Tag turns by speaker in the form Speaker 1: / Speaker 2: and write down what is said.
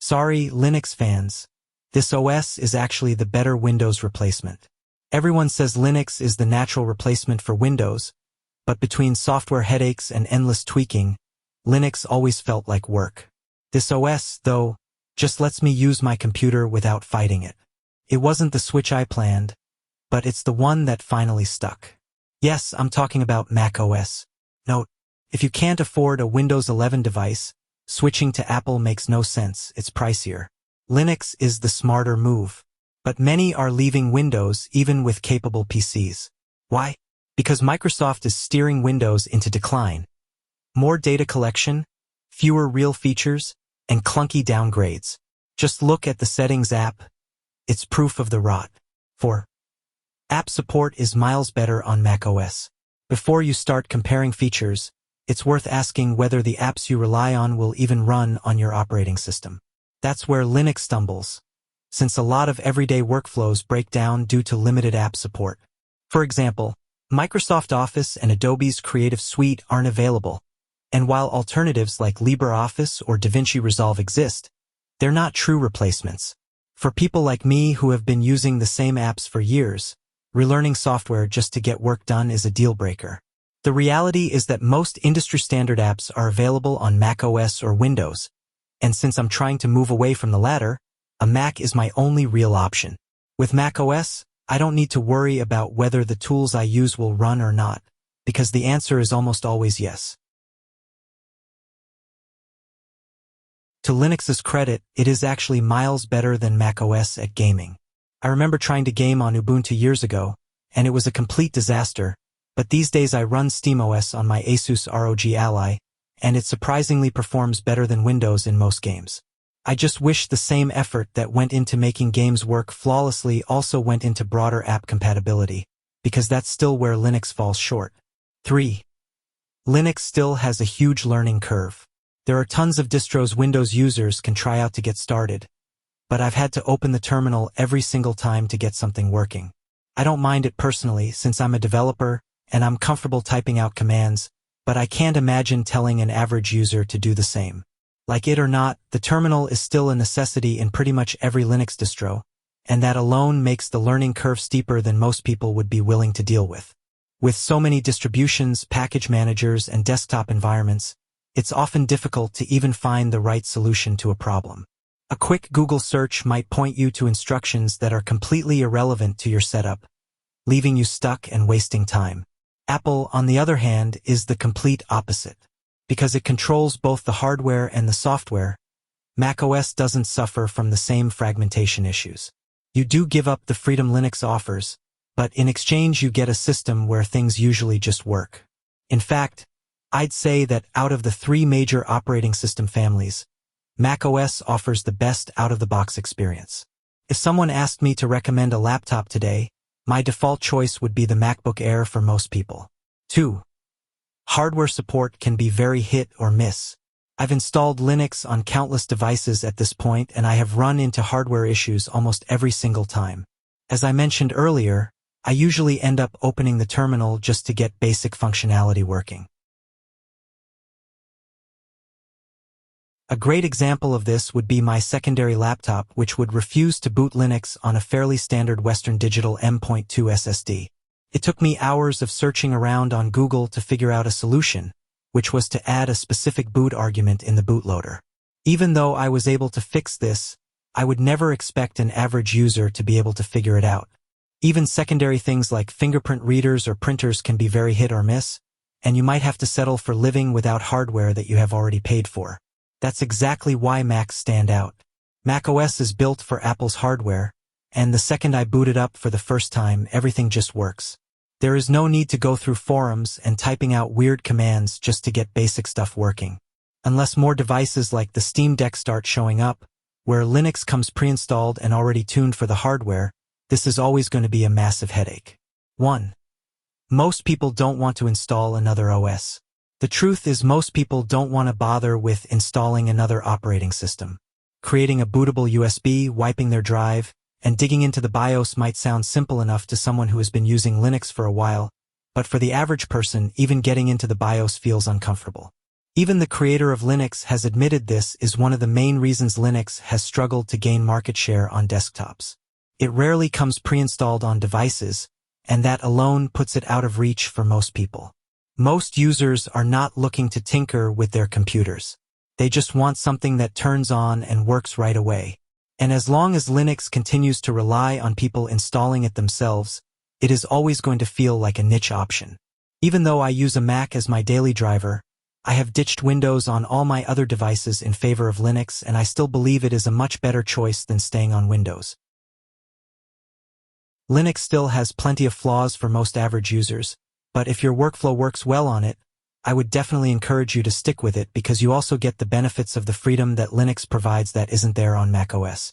Speaker 1: Sorry, Linux fans. This OS is actually the better Windows replacement. Everyone says Linux is the natural replacement for Windows, but between software headaches and endless tweaking, Linux always felt like work. This OS, though, just lets me use my computer without fighting it. It wasn't the switch I planned, but it's the one that finally stuck. Yes, I'm talking about Mac OS. Note, if you can't afford a Windows 11 device, switching to Apple makes no sense, it's pricier. Linux is the smarter move. But many are leaving Windows even with capable PCs. Why? Because Microsoft is steering Windows into decline. More data collection, fewer real features, and clunky downgrades. Just look at the Settings app. It's proof of the rot. 4. App support is miles better on macOS. Before you start comparing features, it's worth asking whether the apps you rely on will even run on your operating system. That's where Linux stumbles, since a lot of everyday workflows break down due to limited app support. For example, Microsoft Office and Adobe's Creative Suite aren't available, and while alternatives like LibreOffice or DaVinci Resolve exist, they're not true replacements. For people like me who have been using the same apps for years, relearning software just to get work done is a deal breaker. The reality is that most industry-standard apps are available on macOS or Windows, and since I'm trying to move away from the latter, a Mac is my only real option. With macOS, I don't need to worry about whether the tools I use will run or not, because the answer is almost always yes. To Linux's credit, it is actually miles better than macOS at gaming. I remember trying to game on Ubuntu years ago, and it was a complete disaster, but these days I run SteamOS on my Asus ROG Ally, and it surprisingly performs better than Windows in most games. I just wish the same effort that went into making games work flawlessly also went into broader app compatibility, because that's still where Linux falls short. 3. Linux still has a huge learning curve. There are tons of distros Windows users can try out to get started, but I've had to open the terminal every single time to get something working. I don't mind it personally since I'm a developer and I'm comfortable typing out commands, but I can't imagine telling an average user to do the same. Like it or not, the terminal is still a necessity in pretty much every Linux distro, and that alone makes the learning curve steeper than most people would be willing to deal with. With so many distributions, package managers, and desktop environments, it's often difficult to even find the right solution to a problem. A quick Google search might point you to instructions that are completely irrelevant to your setup, leaving you stuck and wasting time. Apple, on the other hand, is the complete opposite. Because it controls both the hardware and the software, macOS doesn't suffer from the same fragmentation issues. You do give up the freedom Linux offers, but in exchange you get a system where things usually just work. In fact, I'd say that out of the 3 major operating system families, macOS offers the best out-of-the-box experience. If someone asked me to recommend a laptop today, my default choice would be the MacBook Air for most people. 2. Hardware support can be very hit or miss. I've installed Linux on countless devices at this point, and I have run into hardware issues almost every single time. As I mentioned earlier, I usually end up opening the terminal just to get basic functionality working. A great example of this would be my secondary laptop, which would refuse to boot Linux on a fairly standard Western Digital M.2 SSD. It took me hours of searching around on Google to figure out a solution, which was to add a specific boot argument in the bootloader. Even though I was able to fix this, I would never expect an average user to be able to figure it out. Even secondary things like fingerprint readers or printers can be very hit or miss, and you might have to settle for living without hardware that you have already paid for. That's exactly why Macs stand out. macOS is built for Apple's hardware, and the second I boot it up for the first time, everything just works. There is no need to go through forums and typing out weird commands just to get basic stuff working. Unless more devices like the Steam Deck start showing up, where Linux comes pre-installed and already tuned for the hardware, this is always going to be a massive headache. 1. Most people don't want to install another OS. The truth is most people don't want to bother with installing another operating system. Creating a bootable USB, wiping their drive, and digging into the BIOS might sound simple enough to someone who has been using Linux for a while, but for the average person, even getting into the BIOS feels uncomfortable. Even the creator of Linux has admitted this is one of the main reasons Linux has struggled to gain market share on desktops. It rarely comes pre-installed on devices, and that alone puts it out of reach for most people. Most users are not looking to tinker with their computers. They just want something that turns on and works right away. And as long as Linux continues to rely on people installing it themselves, it is always going to feel like a niche option. Even though I use a Mac as my daily driver, I have ditched Windows on all my other devices in favor of Linux, and I still believe it is a much better choice than staying on Windows. Linux still has plenty of flaws for most average users, but if your workflow works well on it, I would definitely encourage you to stick with it because you also get the benefits of the freedom that Linux provides that isn't there on macOS.